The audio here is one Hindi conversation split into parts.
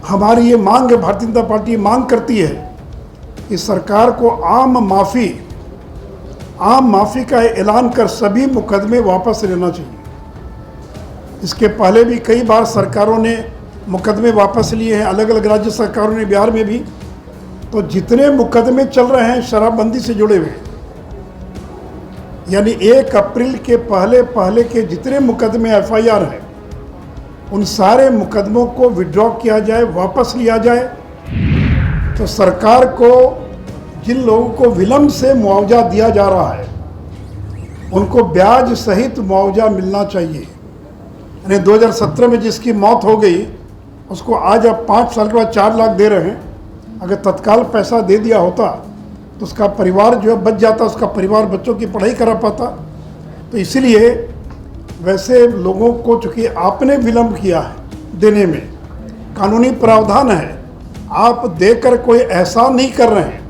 हमारी ये मांग है, भारतीय जनता पार्टी मांग करती है कि सरकार को आम माफ़ी का ऐलान कर सभी मुकदमे वापस लेना चाहिए। इसके पहले भी कई बार सरकारों ने मुकदमे वापस लिए हैं, अलग अलग राज्य सरकारों ने, बिहार में भी। तो जितने मुकदमे चल रहे हैं शराबबंदी से जुड़े हुए, यानी 1 अप्रैल के पहले के जितने मुकदमे FIR हैं, उन सारे मुकदमों को विड्रॉ किया जाए, वापस लिया जाए। तो सरकार को जिन लोगों को विलम्ब से मुआवजा दिया जा रहा है उनको ब्याज सहित मुआवजा मिलना चाहिए। यानी 2017 में जिसकी मौत हो गई उसको आज अब 5 साल के बाद 4 लाख दे रहे हैं। अगर तत्काल पैसा दे दिया होता तो उसका परिवार जो है बच जाता, उसका परिवार बच्चों की पढ़ाई करा पाता। तो इसलिए वैसे लोगों को चूँकि आपने विलम्ब किया है देने में, कानूनी प्रावधान है, आप देकर कोई एहसान नहीं कर रहे हैं,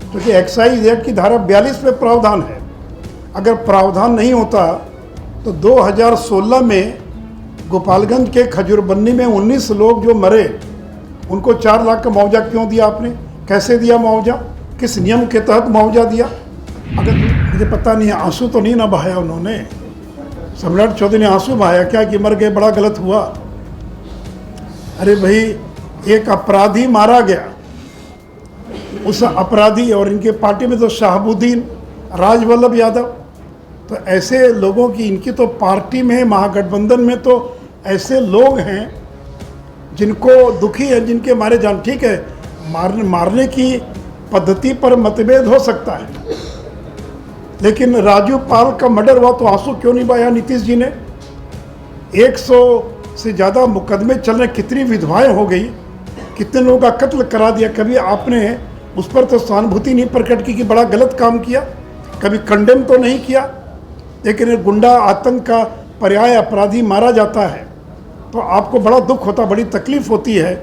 क्योंकि एक्साइज एक्ट की धारा 42 में प्रावधान है। अगर प्रावधान नहीं होता तो 2016 में गोपालगंज के खजूरबन्नी में 19 लोग जो मरे उनको 4 लाख का मुआवजा क्यों दिया आपने? कैसे दिया मुआवजा? किस नियम के तहत मुआवजा दिया? अगर मुझे पता नहीं है, आंसू तो नहीं ना बहाया उन्होंने। सम्राट चौधरी ने आंसू बहाया क्या कि मर गए, बड़ा गलत हुआ? अरे भाई, एक अपराधी मारा गया, उस अपराधी, और इनके पार्टी में तो शाहबुद्दीन, राजवल्लभ यादव, तो ऐसे लोगों की इनकी तो पार्टी में, महागठबंधन में तो ऐसे लोग हैं जिनको दुखी है, जिनके मारे जान। ठीक है, मारने की पद्धति पर मतभेद हो सकता है, लेकिन राजू पाल का मर्डर हुआ तो आंसू क्यों नहीं बहाया नीतीश जी ने? 100 से ज़्यादा मुकदमे चल रहे, कितनी विधवाएं हो गई, कितने लोगों का कत्ल करा दिया। कभी आपने उस पर तो सहानुभूति नहीं प्रकट की कि बड़ा गलत काम किया, कभी कंडेम तो नहीं किया। लेकिन गुंडा आतंक का पर्याय अपराधी मारा जाता है तो आपको बड़ा दुख होता, बड़ी तकलीफ होती है।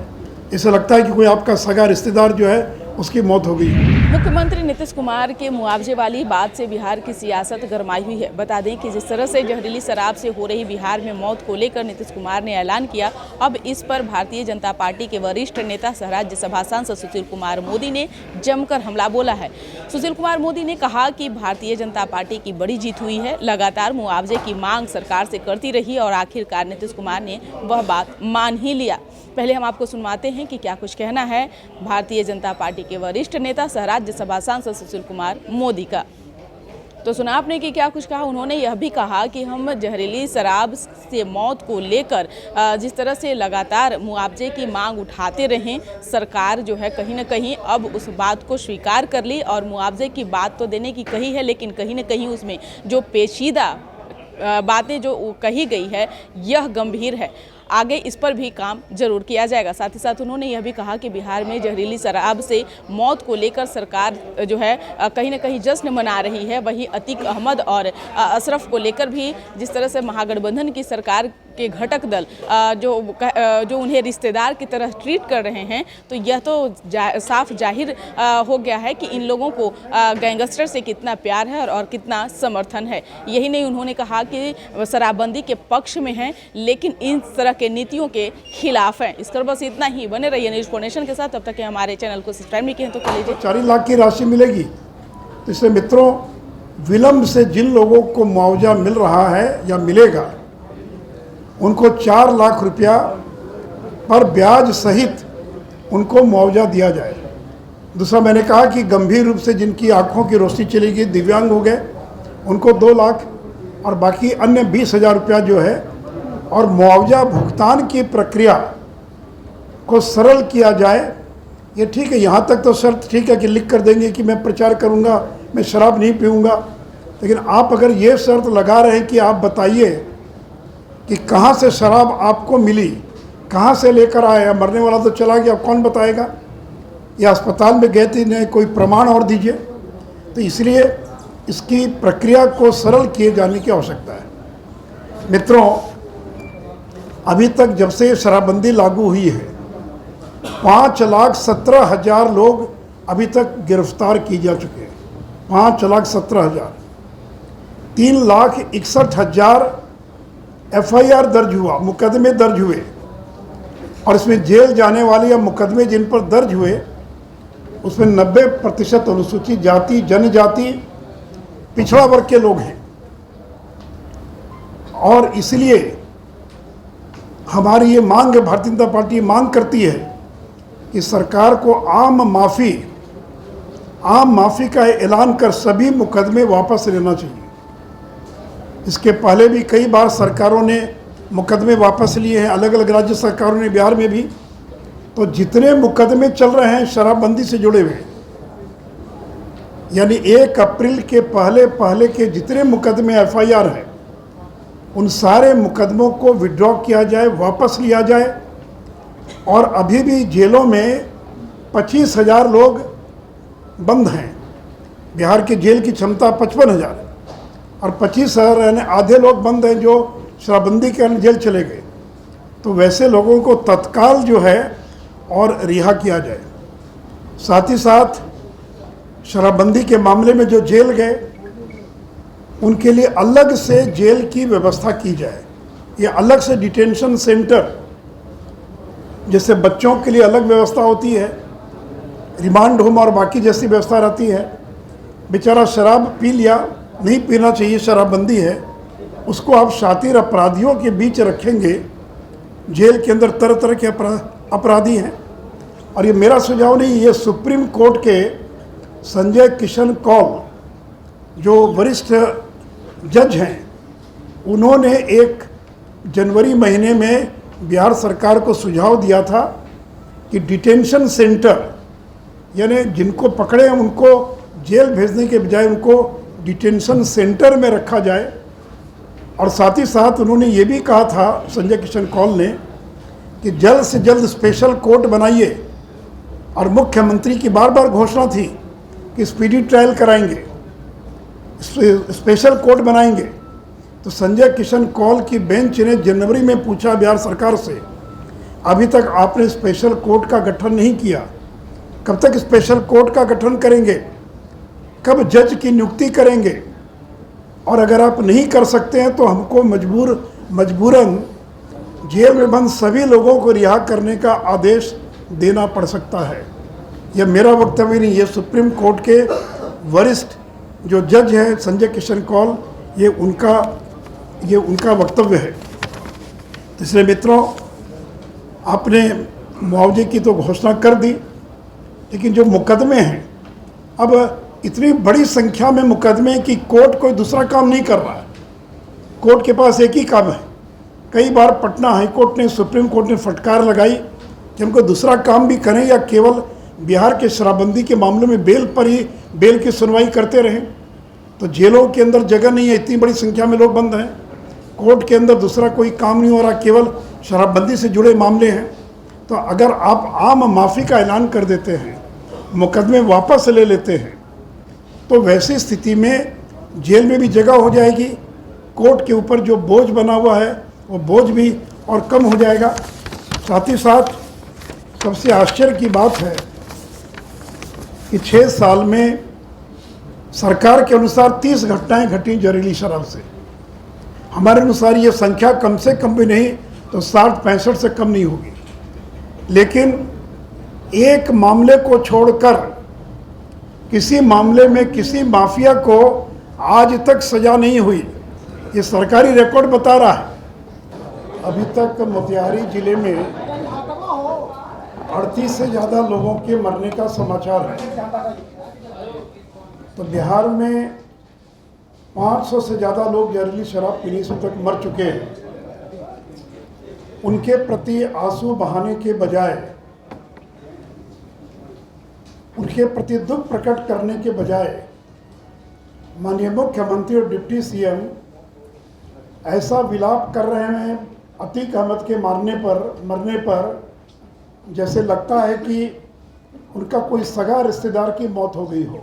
इसे लगता है कि कोई आपका सगा रिश्तेदार जो है उसकी मौत हो गई। मुख्यमंत्री नीतीश कुमार के मुआवजे वाली बात से बिहार की सियासत गरमाई हुई है। बता दें कि जिस तरह से जहरीली शराब से हो रही बिहार में मौत को लेकर नीतीश कुमार ने ऐलान किया, अब इस पर भारतीय जनता पार्टी के वरिष्ठ नेता सह राज्यसभा सांसद सुशील कुमार मोदी ने जमकर हमला बोला है। सुशील कुमार मोदी ने कहा कि भारतीय जनता पार्टी की बड़ी जीत हुई है, लगातार मुआवजे की मांग सरकार से करती रही और आखिरकार नीतीश कुमार ने वह बात मान ही लिया। पहले हम आपको सुनवाते हैं कि क्या कुछ कहना है भारतीय जनता पार्टी के वरिष्ठ नेता सह राज्यसभा सांसद सुशील कुमार मोदी का। तो सुना आपने कि क्या कुछ कहा। उन्होंने यह भी कहा कि हम जहरीली शराब से मौत को लेकर जिस तरह से लगातार मुआवजे की मांग उठाते रहें, सरकार जो है कहीं ना कहीं अब उस बात को स्वीकार कर ली और मुआवजे की बात तो देने की कही है, लेकिन कहीं ना कहीं उसमें जो पेचीदा बातें जो कही गई है यह गंभीर है। आगे इस पर भी काम जरूर किया जाएगा। साथ ही साथ उन्होंने यह भी कहा कि बिहार में जहरीली शराब से मौत को लेकर सरकार जो है कहीं ना कहीं जश्न मना रही है। वहीं अतीक अहमद और अशरफ को लेकर भी जिस तरह से महागठबंधन की सरकार के घटक दल जो उन्हें रिश्तेदार की तरह ट्रीट कर रहे हैं, तो यह तो साफ जाहिर हो गया है कि इन लोगों को गैंगस्टर से कितना प्यार है और कितना समर्थन है। यही नहीं, उन्होंने कहा कि शराबबंदी के पक्ष में हैं लेकिन इन तरह के नीतियों के खिलाफ हैं। इस पर बस इतना ही। बने रहिए न्यूज़ फॉर नेशन के साथ। तब तक हमारे चैनल को सब्सक्राइब नहीं किए तो कर लीजिए। 4 लाख की राशि मिलेगी। तो इससे मित्रों, विलम्ब से जिन लोगों को मुआवजा मिल रहा है या मिलेगा उनको 4 लाख रुपया पर ब्याज सहित उनको मुआवजा दिया जाए। दूसरा, मैंने कहा कि गंभीर रूप से जिनकी आंखों की रोशनी चली गई, दिव्यांग हो गए, उनको 2 लाख और बाकी अन्य 20,000 रुपया जो है, और मुआवजा भुगतान की प्रक्रिया को सरल किया जाए। ये ठीक है, यहाँ तक तो शर्त ठीक है कि लिख कर देंगे कि मैं प्रचार करूँगा, मैं शराब नहीं पीऊँगा। लेकिन आप अगर ये शर्त लगा रहे हैं कि आप बताइए कि कहाँ से शराब आपको मिली, कहाँ से लेकर आए, मरने वाला तो चला गया, कौन बताएगा? या अस्पताल में गए थे, नहीं, कोई प्रमाण और दीजिए। तो इसलिए इसकी प्रक्रिया को सरल किए जाने की आवश्यकता है। मित्रों, अभी तक जब से शराबबंदी लागू हुई है 5,17,000 लोग अभी तक गिरफ्तार किए जा चुके हैं। 5,17,000। 3,61,000 FIR दर्ज हुआ, मुकदमे दर्ज हुए। और इसमें जेल जाने वाले या मुकदमे जिन पर दर्ज हुए उसमें 90% अनुसूचित जाति, जनजाति, पिछड़ा वर्ग के लोग हैं। और इसलिए हमारी ये मांग है, भारतीय जनता पार्टी मांग करती है कि सरकार को आम माफ़ी का ऐलान कर सभी मुकदमे वापस लेना चाहिए। इसके पहले भी कई बार सरकारों ने मुकदमे वापस लिए हैं, अलग अलग राज्य सरकारों ने, बिहार में भी। तो जितने मुकदमे चल रहे हैं शराबबंदी से जुड़े हुए, यानी 1 अप्रैल के पहले के जितने मुकदमे FIR हैं, उन सारे मुकदमों को विड्रॉ किया जाए, वापस लिया जाए। और अभी भी जेलों में 25,000 लोग बंद हैं। बिहार के जेल की क्षमता 55,000 है और 25,000 यानी आधे लोग बंद हैं जो शराबबंदी के कारण जेल चले गए। तो वैसे लोगों को तत्काल जो है और रिहा किया जाए। साथ ही साथ शराबबंदी के मामले में जो जेल गए उनके लिए अलग से जेल की व्यवस्था की जाए, या अलग से डिटेंशन सेंटर, जैसे बच्चों के लिए अलग व्यवस्था होती है, रिमांड होम और बाकी जैसी व्यवस्था रहती है। बेचारा शराब पी लिया, नहीं पीना चाहिए, शराबबंदी है, उसको आप शातिर अपराधियों के बीच रखेंगे। जेल के अंदर तरह तरह के अपराधी हैं। और ये मेरा सुझाव नहीं, ये सुप्रीम कोर्ट के संजय किशन कौल जो वरिष्ठ जज हैं, उन्होंने 1 जनवरी महीने में बिहार सरकार को सुझाव दिया था कि डिटेंशन सेंटर, यानी जिनको पकड़े हैं उनको जेल भेजने के बजाय उनको डिटेंशन सेंटर में रखा जाए। और साथ ही साथ उन्होंने ये भी कहा था संजय किशन कौल ने कि जल्द से जल्द स्पेशल कोर्ट बनाइए। और मुख्यमंत्री की बार बार घोषणा थी कि स्पीडी ट्रायल कराएंगे, स्पेशल कोर्ट बनाएंगे। तो संजय किशन कौल की बेंच ने जनवरी में पूछा बिहार सरकार से, अभी तक आपने स्पेशल कोर्ट का गठन नहीं किया, कब तक स्पेशल कोर्ट का गठन करेंगे, कब जज की नियुक्ति करेंगे? और अगर आप नहीं कर सकते हैं तो हमको मजबूरन जेल में बंद सभी लोगों को रिहा करने का आदेश देना पड़ सकता है। यह मेरा वक्तव्य नहीं, ये सुप्रीम कोर्ट के वरिष्ठ जो जज हैं संजय किशन कौल, ये उनका वक्तव्य है। इसलिए मित्रों, आपने मुआवजे की तो घोषणा कर दी, लेकिन जो मुकदमे हैं, अब इतनी बड़ी संख्या में मुकदमे कि कोर्ट कोई दूसरा काम नहीं कर रहा है। कोर्ट के पास एक ही काम है। कई बार पटना हाईकोर्ट ने, सुप्रीम कोर्ट ने फटकार लगाई कि हमको दूसरा काम भी करें या केवल बिहार के शराबबंदी के मामलों में बेल पर ही बेल की सुनवाई करते रहें। तो जेलों के अंदर जगह नहीं है, इतनी बड़ी संख्या में लोग बंद हैं। कोर्ट के अंदर दूसरा कोई काम नहीं हो रहा, केवल शराबबंदी से जुड़े मामले हैं। तो अगर आप आम माफ़ी का ऐलान कर देते हैं, मुकदमे वापस ले लेते हैं, तो वैसी स्थिति में जेल में भी जगह हो जाएगी। कोर्ट के ऊपर जो बोझ बना हुआ है वो बोझ भी और कम हो जाएगा। साथ ही साथ सबसे आश्चर्य की बात है कि 6 साल में सरकार के अनुसार 30 घटनाएं घटी जहरीली शराब से। हमारे अनुसार ये संख्या कम से कम भी नहीं तो 60-65 से कम नहीं होगी। लेकिन एक मामले को छोड़कर किसी मामले में किसी माफिया को आज तक सजा नहीं हुई, ये सरकारी रिकॉर्ड बता रहा है। अभी तक मोतिहारी जिले में 38 से ज़्यादा लोगों के मरने का समाचार है। तो बिहार में 500 से ज़्यादा लोग जहरीली शराब पीने से तक मर चुके हैं। उनके प्रति आंसू बहाने के बजाय, उनके प्रति दुख प्रकट करने के बजाय माननीय मुख्यमंत्री और डिप्टी सीएम ऐसा विलाप कर रहे हैं अतीक अहमद के मरने पर जैसे लगता है कि उनका कोई सगा रिश्तेदार की मौत हो गई हो।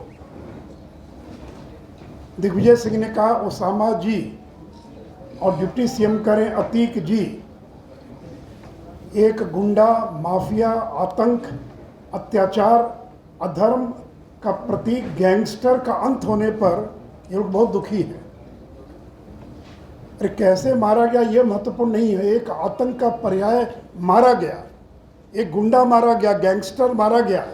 दिग्विजय सिंह ने कहा ओसामा जी, और डिप्टी सीएम करें अतीक जी। एक गुंडा, माफिया, आतंक, अत्याचार, अधर्म का प्रतीक गैंगस्टर का अंत होने पर ये लोग बहुत दुखी हैं। अरे कैसे मारा गया ये महत्वपूर्ण नहीं है, एक आतंक का पर्याय मारा गया, एक गुंडा मारा गया, गैंगस्टर मारा गया,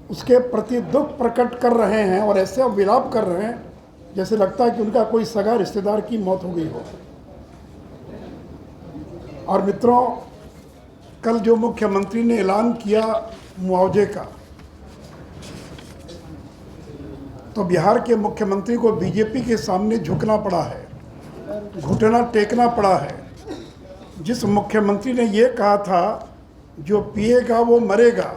उसके प्रति दुख प्रकट कर रहे हैं और ऐसे विलाप कर रहे हैं जैसे लगता है कि उनका कोई सगा रिश्तेदार की मौत हो गई हो। और मित्रों, कल जो मुख्यमंत्री ने ऐलान किया मुआवजे का, तो बिहार के मुख्यमंत्री को बीजेपी के सामने झुकना पड़ा है, घुटना टेकना पड़ा है। जिस मुख्यमंत्री ने ये कहा था जो पिएगा वो मरेगा,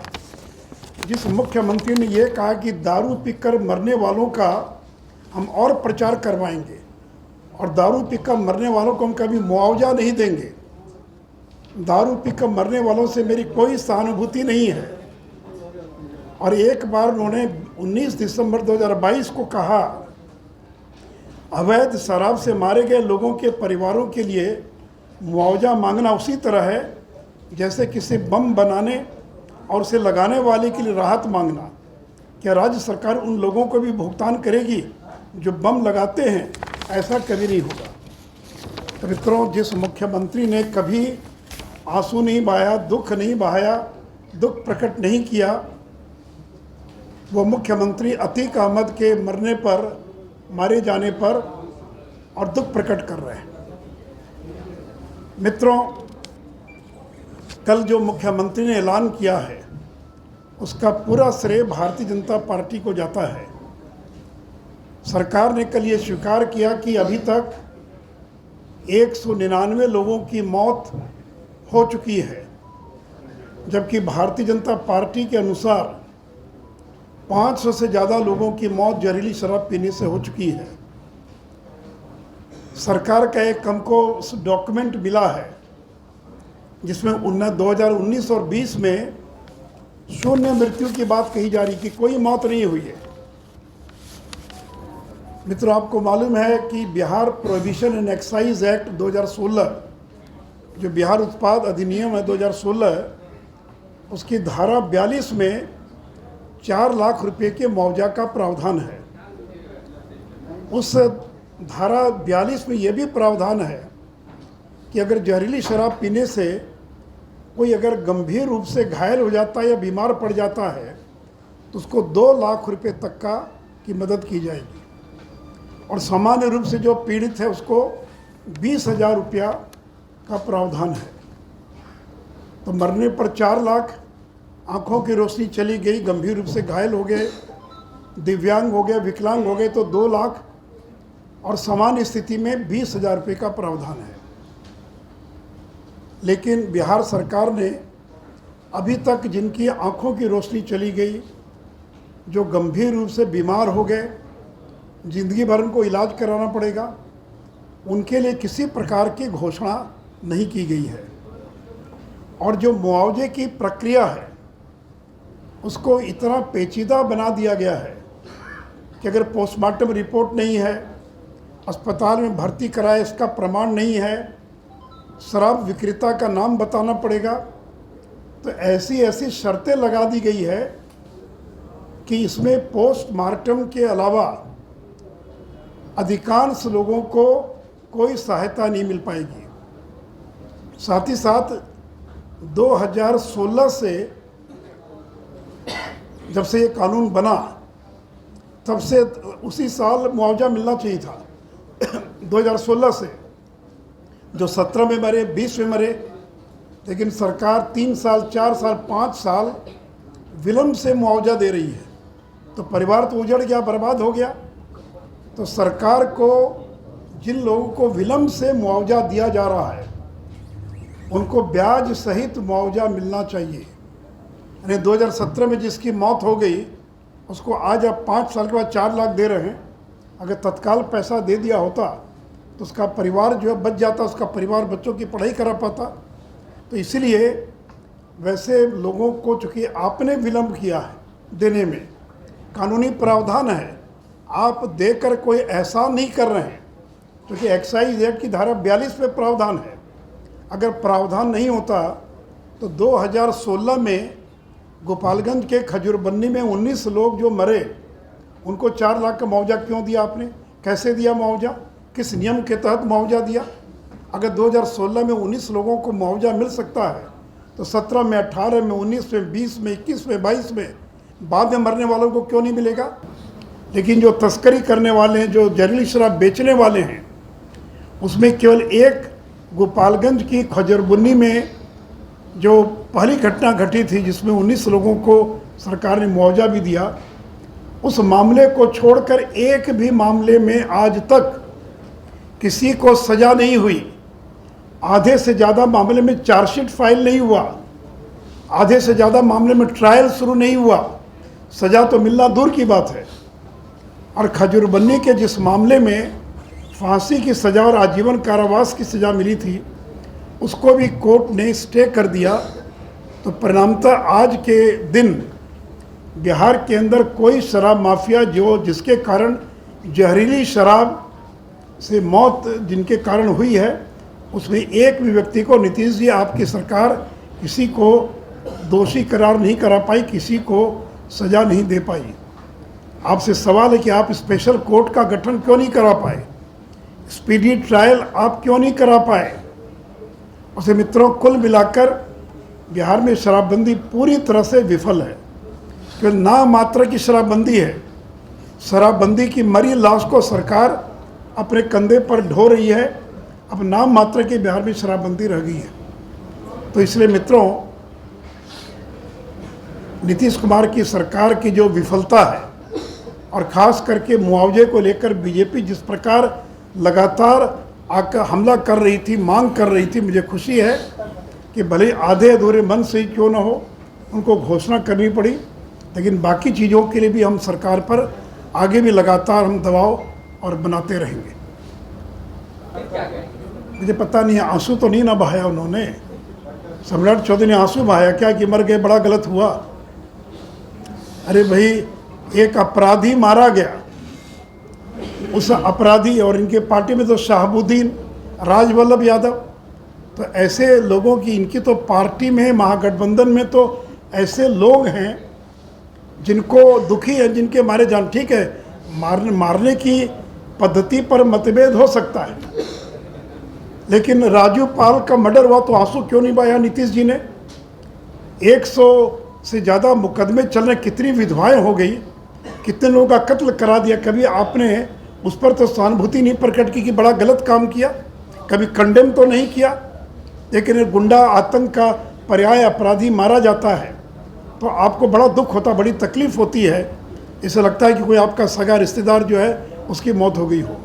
जिस मुख्यमंत्री ने ये कहा कि दारू पीकर मरने वालों का हम और प्रचार करवाएंगे और दारू पीकर मरने वालों को हम कभी मुआवजा नहीं देंगे, दारू पीकर मरने वालों से मेरी कोई सहानुभूति नहीं है। और एक बार उन्होंने 19 दिसंबर 2022 को कहा, अवैध शराब से मारे गए लोगों के परिवारों के लिए मुआवजा मांगना उसी तरह है जैसे किसी बम बनाने और उसे लगाने वाले के लिए राहत मांगना। क्या राज्य सरकार उन लोगों को भी भुगतान करेगी जो बम लगाते हैं? ऐसा कभी नहीं होगा। तो मित्रों, जिस मुख्यमंत्री ने कभी आंसू नहीं बहाया, दुख नहीं बहाया, दुख प्रकट नहीं किया, वो मुख्यमंत्री अतीक अहमद के मरने पर, मारे जाने पर और दुख प्रकट कर रहे हैं। मित्रों, कल जो मुख्यमंत्री ने ऐलान किया है उसका पूरा श्रेय भारतीय जनता पार्टी को जाता है। सरकार ने कल ये स्वीकार किया कि अभी तक 199 लोगों की मौत हो चुकी है, जबकि भारतीय जनता पार्टी के अनुसार 500 से ज़्यादा लोगों की मौत जहरीली शराब पीने से हो चुकी है। सरकार का एक हमको डॉक्यूमेंट मिला है जिसमें 2019 और 20 में शून्य मृत्यु की बात कही जा रही कि कोई मौत नहीं हुई है। मित्रों, आपको मालूम है कि Bihar prohibition and excise act 2016, जो बिहार उत्पाद अधिनियम है 2016, उसकी धारा 42 में 4 लाख रुपए के मुआवजा का प्रावधान है। उस धारा 42 में यह भी प्रावधान है कि अगर जहरीली शराब पीने से कोई अगर गंभीर रूप से घायल हो जाता है या बीमार पड़ जाता है तो उसको 2 लाख रुपए तक की मदद की जाएगी, और सामान्य रूप से जो पीड़ित है उसको 20,000 रुपया का प्रावधान है। तो मरने पर 4 लाख, आँखों की रोशनी चली गई, गंभीर रूप से घायल हो गए, दिव्यांग हो गए, विकलांग हो गए तो 2 लाख, और सामान्य स्थिति में 20,000 रुपये का प्रावधान है। लेकिन बिहार सरकार ने अभी तक जिनकी आँखों की रोशनी चली गई, जो गंभीर रूप से बीमार हो गए, जिंदगी भर उनको इलाज कराना पड़ेगा, उनके लिए किसी प्रकार की घोषणा नहीं की गई है। और जो मुआवजे की प्रक्रिया है उसको इतना पेचीदा बना दिया गया है कि अगर पोस्टमार्टम रिपोर्ट नहीं है, अस्पताल में भर्ती कराए इसका प्रमाण नहीं है, शराब विक्रेता का नाम बताना पड़ेगा, तो ऐसी ऐसी शर्तें लगा दी गई है कि इसमें पोस्टमार्टम के अलावा अधिकांश लोगों को कोई सहायता नहीं मिल पाएगी। साथ ही साथ 2016 से जब से ये कानून बना तब से उसी साल मुआवजा मिलना चाहिए था 2016 से, जो 17 में मरे, 20 में मरे, लेकिन सरकार 3 साल, 4 साल, 5 साल विलम्ब से मुआवजा दे रही है। तो परिवार तो उजड़ गया, बर्बाद हो गया। तो सरकार को जिन लोगों को विलम्ब से मुआवजा दिया जा रहा है उनको ब्याज सहित मुआवजा मिलना चाहिए। यानी 2017 में जिसकी मौत हो गई उसको आज आप 5 साल के बाद 4 लाख दे रहे हैं। अगर तत्काल पैसा दे दिया होता तो उसका परिवार जो है बच जाता, उसका परिवार बच्चों की पढ़ाई करा पाता। तो इसलिए वैसे लोगों को चूँकि आपने विलम्ब किया है देने में, कानूनी प्रावधान है, आप देकर कोई एहसान नहीं कर रहे हैं, क्योंकि एक्साइज एक्ट की धारा 42 पे प्रावधान है। अगर प्रावधान नहीं होता तो 2016 में गोपालगंज के खजूरबन्नी में 19 लोग जो मरे उनको 4 लाख का मुआवजा क्यों दिया आपने? कैसे दिया मुआवजा? किस नियम के तहत मुआवजा दिया? अगर 2016 में 19 लोगों को मुआवजा मिल सकता है तो 17 में, 18 में, 19 में, 20 में, 21 में, 22 में बाद में मरने वालों को क्यों नहीं मिलेगा? लेकिन जो तस्करी करने वाले हैं, जो जहरीली शराब बेचने वाले हैं, उसमें केवल एक गोपालगंज की खजरबुन्नी में जो पहली घटना घटी थी जिसमें 19 लोगों को सरकार ने मुआवजा भी दिया, उस मामले को छोड़कर एक भी मामले में आज तक किसी को सज़ा नहीं हुई। आधे से ज़्यादा मामले में चार्जशीट फाइल नहीं हुआ, आधे से ज़्यादा मामले में ट्रायल शुरू नहीं हुआ, सज़ा तो मिलना दूर की बात है। और खजूरबन्नी के जिस मामले में फांसी की सज़ा और आजीवन कारावास की सज़ा मिली थी, उसको भी कोर्ट ने स्टे कर दिया। तो परिणामतः आज के दिन बिहार के अंदर कोई शराब माफिया जिसके कारण जहरीली शराब से मौत जिनके कारण हुई है, उसमें एक भी व्यक्ति को, नीतीश जी आपकी सरकार किसी को दोषी करार नहीं करा पाई, किसी को सज़ा नहीं दे पाई। आपसे सवाल है कि आप स्पेशल कोर्ट का गठन क्यों नहीं करा पाए, स्पीडी ट्रायल आप क्यों नहीं करा पाए? उसे मित्रों, कुल मिलाकर बिहार में शराबबंदी पूरी तरह से विफल है। केवल नाम मात्र की शराबबंदी है। शराबबंदी की मरी लाश को सरकार अपने कंधे पर ढो रही है। अब नाम मात्र की बिहार में शराबबंदी रह गई है। तो इसलिए मित्रों, नीतीश कुमार की सरकार की जो विफलता है और ख़ास करके मुआवजे को लेकर बीजेपी जिस प्रकार लगातार आकर हमला कर रही थी, मांग कर रही थी, मुझे खुशी है कि भले आधे अधूरे मन से ही क्यों ना हो उनको घोषणा करनी पड़ी, लेकिन बाकी चीज़ों के लिए भी हम सरकार पर आगे भी लगातार हम दबाव और बनाते रहेंगे। मुझे पता नहीं, आंसू तो नहीं ना बहाया उन्होंने, सम्राट चौधरी ने आंसू बहाया क्या कि मर गए, बड़ा गलत हुआ? अरे भाई, एक अपराधी मारा गया, उस अपराधी, और इनके पार्टी में तो शाहबुद्दीन, राजवल्लभ यादव, तो ऐसे लोगों की, इनकी तो पार्टी में, महागठबंधन में तो ऐसे लोग हैं जिनको दुखी है, जिनके मारे जान। ठीक है, मारने की पद्धति पर मतभेद हो सकता है, लेकिन राजू पाल का मर्डर हुआ तो आंसू क्यों नहीं बहाया नीतीश जी ने? 100 से ज़्यादा मुकदमे चल रहे, कितनी विधवाएं हो गई, कितने लोगों का कत्ल करा दिया। कभी आपने उस पर तो सहानुभूति नहीं प्रकट की कि बड़ा गलत काम किया, कभी कंडेम तो नहीं किया। लेकिन गुंडा आतंक का पर्याय अपराधी मारा जाता है तो आपको बड़ा दुख होता, बड़ी तकलीफ़ होती है। इसे लगता है कि कोई आपका सगा रिश्तेदार जो है उसकी मौत हो गई हो।